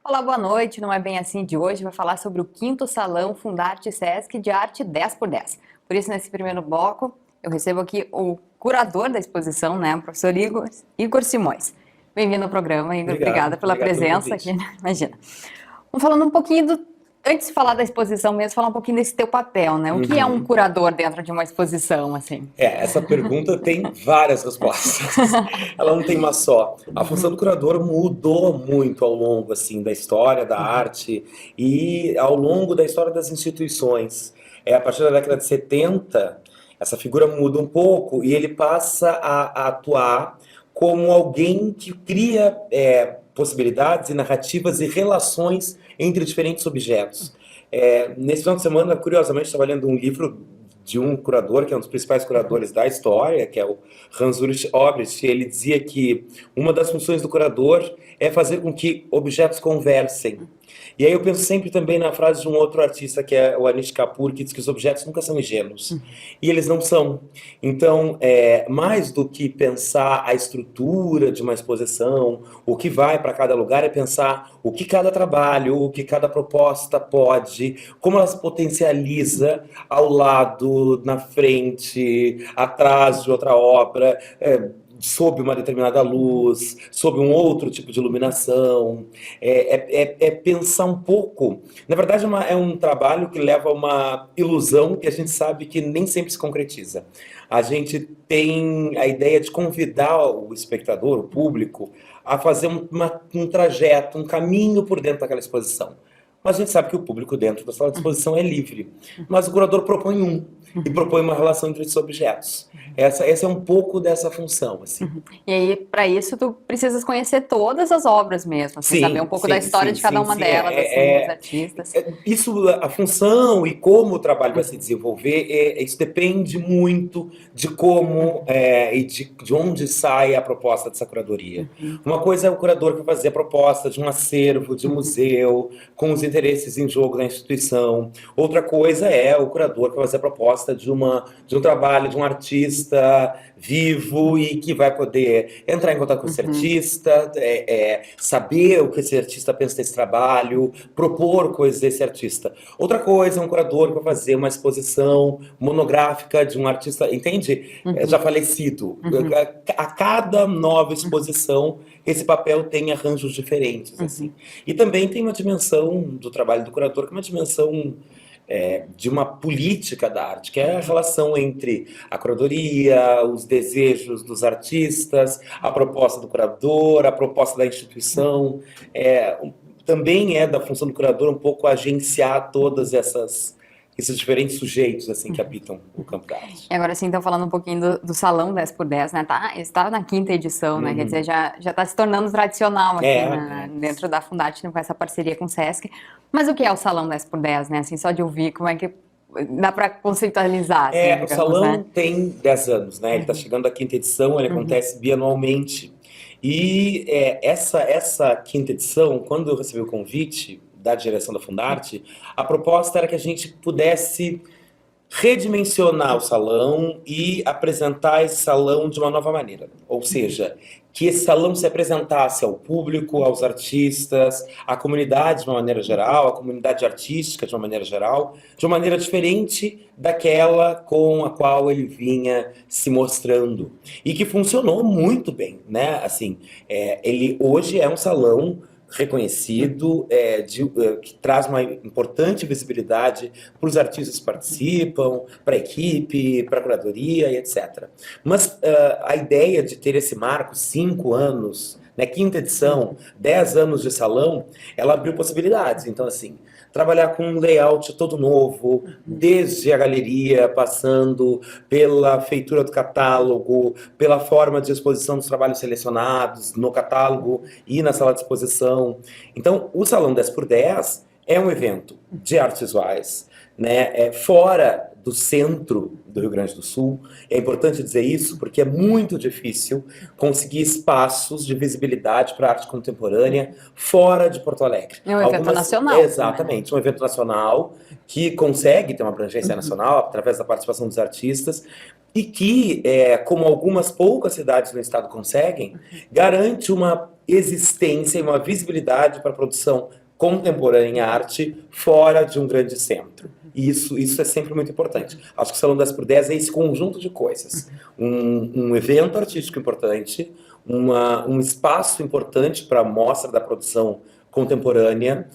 Olá, boa noite. Não é bem assim de hoje. Vai falar sobre o 5º Salão Fundarte Sesc de Arte 10x10. Por isso, nesse primeiro bloco, eu recebo aqui o curador da exposição, né, o professor Igor Simões. Bem-vindo ao programa, Igor. Obrigada pela presença aqui. Imagina. Vamos falando um pouquinho antes de falar da exposição mesmo, falar um pouquinho desse teu papel, né? O que é um curador dentro de uma exposição, assim? Essa pergunta tem várias respostas. Ela não tem uma só. A função do curador mudou muito ao longo, assim, da história da arte e ao longo da história das instituições. A partir da década de 70, essa figura muda um pouco e ele passa a atuar como alguém que cria possibilidades e narrativas e relações entre diferentes objetos. Nesse final de semana, curiosamente, estava lendo um livro de um curador, que é um dos principais curadores da história, que é o Hans-Ulrich Obrist. Ele dizia que uma das funções do curador é fazer com que objetos conversem. E aí eu penso sempre também na frase de um outro artista, que é o Anish Kapoor, que diz que os objetos nunca são ingênuos. E eles não são. Então, mais do que pensar a estrutura de uma exposição, o que vai para cada lugar, é pensar o que cada trabalho, o que cada proposta pode, como ela se potencializa ao lado, na frente, atrás de outra obra, sob uma determinada luz, sob um outro tipo de iluminação. É pensar um pouco. Na verdade, é um trabalho que leva a uma ilusão que a gente sabe que nem sempre se concretiza. A gente tem a ideia de convidar o espectador, o público, a fazer um trajeto, um caminho por dentro daquela exposição. Mas a gente sabe que o público dentro da sala de exposição é livre. Mas o curador propõe e propõe uma relação entre esses objetos. Essa é um pouco dessa função, assim. E aí, para isso, tu precisas conhecer todas as obras mesmo, assim, saber um pouco da história de cada uma delas, assim, dos artistas. Isso, a função e como o trabalho vai se desenvolver, isso depende muito de como e de onde sai a proposta dessa curadoria. Uma coisa é o curador que vai fazer a proposta de um acervo, de um museu, com os interesses em jogo da instituição. Outra coisa é o curador que vai fazer a proposta de um trabalho de um artista vivo e que vai poder entrar em contato com esse artista, saber o que esse artista pensa desse trabalho, propor coisas desse artista. Outra coisa é um curador que vai fazer uma exposição monográfica de um artista, entende? Já falecido. A cada nova exposição, esse papel tem arranjos diferentes, assim. E também tem uma dimensão do trabalho do curador, que é uma dimensão de uma política da arte, que é a relação entre a curadoria, os desejos dos artistas, a proposta do curador, a proposta da instituição. Também é da função do curador um pouco agenciar todas esses diferentes sujeitos assim que habitam o campo da arte. E agora sim, então falando um pouquinho do Salão 10x10, né? Está na 5ª edição, né? Quer dizer, já está se tornando tradicional aqui dentro da Fundarte, com essa parceria com o Sesc. Mas o que é o Salão 10x10, né? Assim, só de ouvir, como é que dá para conceitualizar? Assim, digamos, o Salão, né? tem 10 anos, né? Ele está chegando à 5ª edição, ele acontece bianualmente. E essa 5ª edição, quando eu recebi o convite da direção da Fundarte, a proposta era que a gente pudesse redimensionar o salão e apresentar esse salão de uma nova maneira. Ou seja, que esse salão se apresentasse ao público, aos artistas, à comunidade de uma maneira geral, à comunidade artística de uma maneira geral, de uma maneira diferente daquela com a qual ele vinha se mostrando. E que funcionou muito bem, né? Assim, ele hoje é um salão reconhecido, que traz uma importante visibilidade para os artistas que participam, para a equipe, para a curadoria e etc. Mas a ideia de ter esse marco, 5 anos, né, 5ª edição, 10 anos de salão, ela abriu possibilidades. Então, assim, trabalhar com um layout todo novo, desde a galeria, passando pela feitura do catálogo, pela forma de exposição dos trabalhos selecionados no catálogo e na sala de exposição. Então, o Salão 10x10 é um evento de artes visuais, né, fora do centro do Rio Grande do Sul. É importante dizer isso porque é muito difícil conseguir espaços de visibilidade para a arte contemporânea fora de Porto Alegre. É um evento nacional. Exatamente, um evento nacional que consegue ter uma abrangência nacional através da participação dos artistas e que, como algumas poucas cidades no estado conseguem, garante uma existência e uma visibilidade para a produção contemporânea em arte fora de um grande centro. E isso é sempre muito importante. Acho que o Salão 10x10 é esse conjunto de coisas. Um evento artístico importante, um espaço importante para a mostra da produção contemporânea,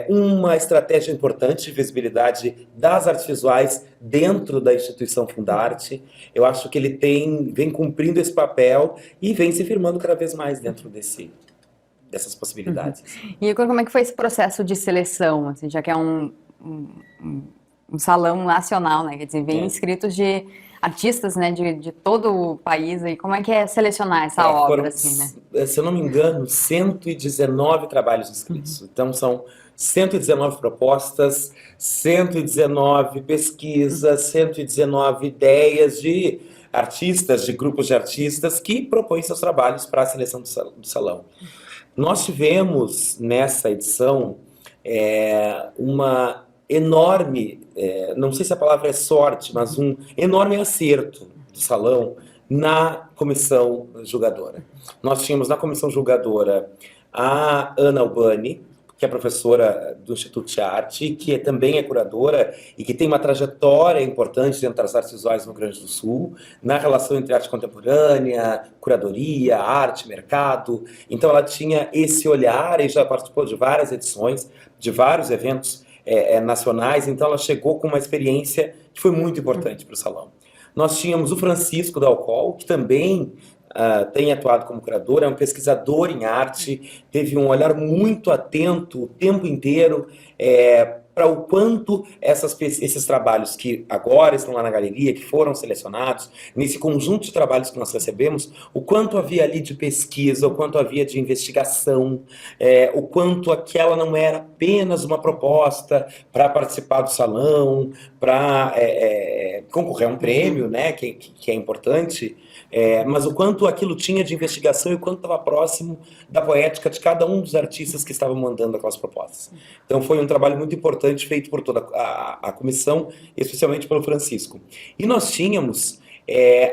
uma estratégia importante de visibilidade das artes visuais dentro da instituição Fundarte. Eu acho que ele vem cumprindo esse papel e vem se firmando cada vez mais dentro dessas possibilidades. E Igor, como é que foi esse processo de seleção, assim, já que é um salão nacional, né? Quer dizer, vem inscritos de artistas, né, de todo o país, e como é que é selecionar essa obra, assim, né? Se eu não me engano, 119 trabalhos inscritos. Então, são 119 propostas, 119 pesquisas, 119 ideias de artistas, de grupos de artistas que propõem seus trabalhos para a seleção do salão. Nós tivemos, nessa edição, uma enorme, não sei se a palavra é sorte, mas um enorme acerto do salão na comissão julgadora. Nós tínhamos na comissão julgadora a Ana Albani, que é professora do Instituto de Arte, que também é curadora e que tem uma trajetória importante dentro das artes visuais no Rio Grande do Sul, na relação entre arte contemporânea, curadoria, arte, mercado. Então ela tinha esse olhar e já participou de várias edições, de vários eventos nacionais, então ela chegou com uma experiência que foi muito importante para o salão. Nós tínhamos o Francisco Dalcol, que também tem atuado como curador, é um pesquisador em arte, teve um olhar muito atento o tempo inteiro para o quanto esses trabalhos que agora estão lá na galeria, que foram selecionados, nesse conjunto de trabalhos que nós recebemos, o quanto havia ali de pesquisa, o quanto havia de investigação, o quanto aquela não era apenas uma proposta para participar do salão, para concorrer a um prêmio, né, que é importante, mas o quanto aquilo tinha de investigação e o quanto estava próximo da poética de cada um dos artistas que estavam mandando aquelas propostas. Então foi um trabalho muito importante feito por toda a comissão, especialmente pelo Francisco. E nós tínhamos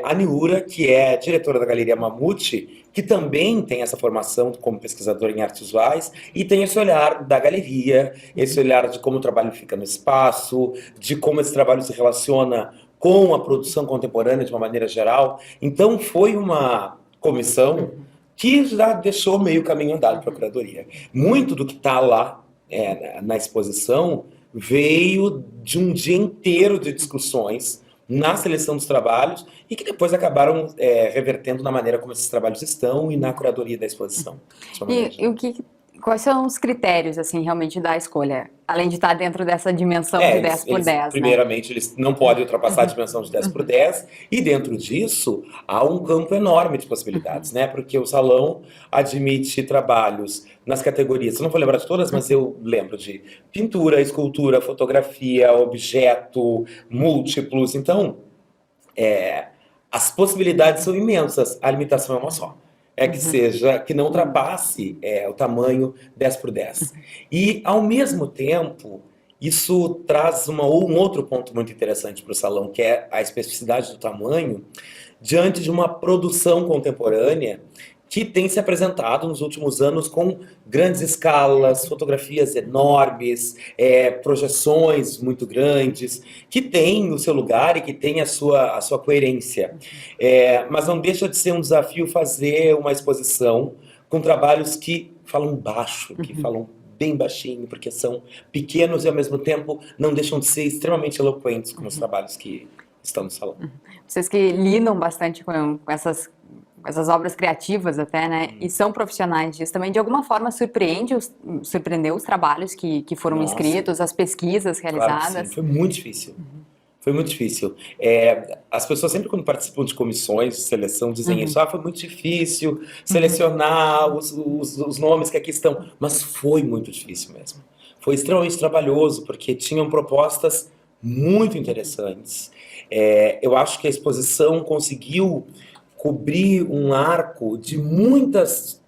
a Niura, que é diretora da Galeria Mamute, que também tem essa formação como pesquisadora em artes visuais e tem esse olhar da galeria, esse olhar de como o trabalho fica no espaço, de como esse trabalho se relaciona com a produção contemporânea de uma maneira geral. Então foi uma comissão que já deixou meio caminho andado para a curadoria. Muito do que está lá na exposição veio de um dia inteiro de discussões na seleção dos trabalhos e que depois acabaram revertendo na maneira como esses trabalhos estão e na curadoria da exposição. Quais são os critérios, assim, realmente da escolha? Além de estar dentro dessa dimensão de 10x10, primeiramente, eles não podem ultrapassar a dimensão de 10x10, e dentro disso há um campo enorme de possibilidades, né? Porque o salão admite trabalhos nas categorias, eu não vou lembrar de todas, mas eu lembro de pintura, escultura, fotografia, objeto, múltiplos. Então, as possibilidades são imensas, a limitação é uma só. Que não ultrapasse o tamanho 10x10. E, ao mesmo tempo, isso traz um outro ponto muito interessante para o salão, que é a especificidade do tamanho, diante de uma produção contemporânea que tem se apresentado nos últimos anos com grandes escalas, fotografias enormes, projeções muito grandes, que tem o seu lugar e que tem a sua coerência. Mas não deixa de ser um desafio fazer uma exposição com trabalhos que falam baixo, que falam bem baixinho, porque são pequenos e, ao mesmo tempo, não deixam de ser extremamente eloquentes, como os trabalhos que estão no salão. Vocês que lidam bastante com essas obras criativas até, né, e são profissionais disso, também de alguma forma surpreendeu os trabalhos que foram inscritos, as pesquisas realizadas? Claro que sim. Foi muito difícil. Foi muito difícil. As pessoas sempre quando participam de comissões de seleção dizem isso, foi muito difícil selecionar os nomes que aqui estão, mas foi muito difícil mesmo. Foi extremamente trabalhoso, porque tinham propostas muito interessantes. Eu acho que a exposição conseguiu cobrir um arco de muitos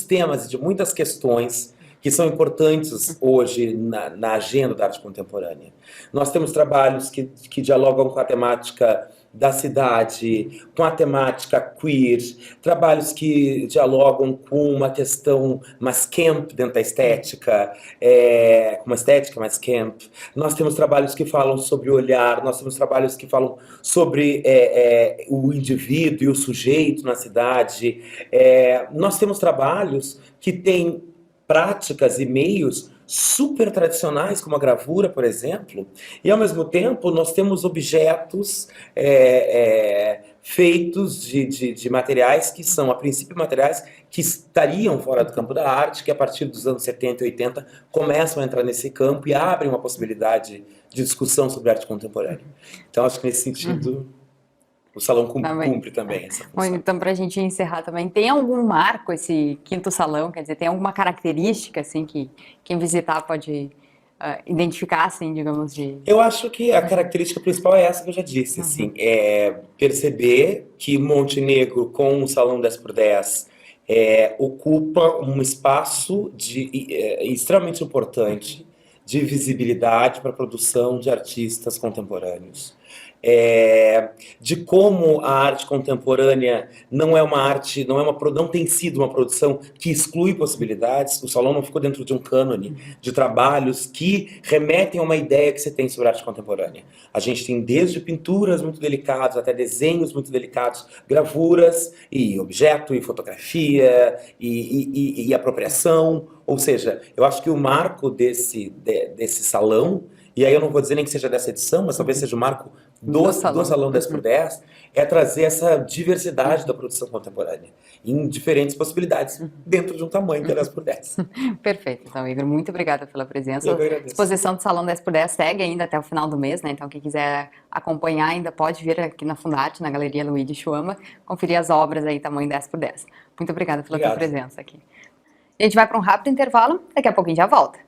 temas e de muitas questões que são importantes hoje na agenda da arte contemporânea. Nós temos trabalhos que dialogam com a temática da cidade, com a temática queer, trabalhos que dialogam com uma questão mais camp dentro da estética, uma estética mais camp. Nós temos trabalhos que falam sobre o olhar, nós temos trabalhos que falam sobre o indivíduo e o sujeito na cidade. Nós temos trabalhos que têm práticas e meios super tradicionais, como a gravura, por exemplo, e ao mesmo tempo nós temos objetos feitos de materiais que são, a princípio, materiais que estariam fora do campo da arte, que a partir dos anos 70 e 80 começam a entrar nesse campo e abrem uma possibilidade de discussão sobre arte contemporânea. Então, acho que nesse sentido... O salão cumpre também essa função. Bom, então, para a gente encerrar também, tem algum marco esse quinto salão? Quer dizer, tem alguma característica assim que quem visitar pode identificar, assim, digamos, de... Eu acho que a característica principal é essa que eu já disse, assim, perceber que Montenegro, com o Salão 10x10, ocupa um espaço extremamente importante de visibilidade para a produção de artistas contemporâneos. De como a arte contemporânea não é uma arte, não tem sido uma produção que exclui possibilidades. O salão não ficou dentro de um cânone de trabalhos que remetem a uma ideia que você tem sobre a arte contemporânea. A gente tem desde pinturas muito delicadas até desenhos muito delicados, gravuras e objeto e fotografia e apropriação. Ou seja, eu acho que o marco desse salão, e aí eu não vou dizer nem que seja dessa edição, mas talvez seja o marco do Salão 10x10, é trazer essa diversidade da produção contemporânea, em diferentes possibilidades, dentro de um tamanho que é 10x10. Perfeito. Então, Igor, muito obrigada pela presença. Eu que agradeço. A exposição do Salão 10x10 segue ainda até o final do mês, né? Então, quem quiser acompanhar ainda pode vir aqui na Fundarte, na Galeria Luigi Chuama, conferir as obras aí, tamanho 10x10. Muito obrigada pela tua presença aqui. A gente vai para um rápido intervalo, daqui a pouquinho já volta.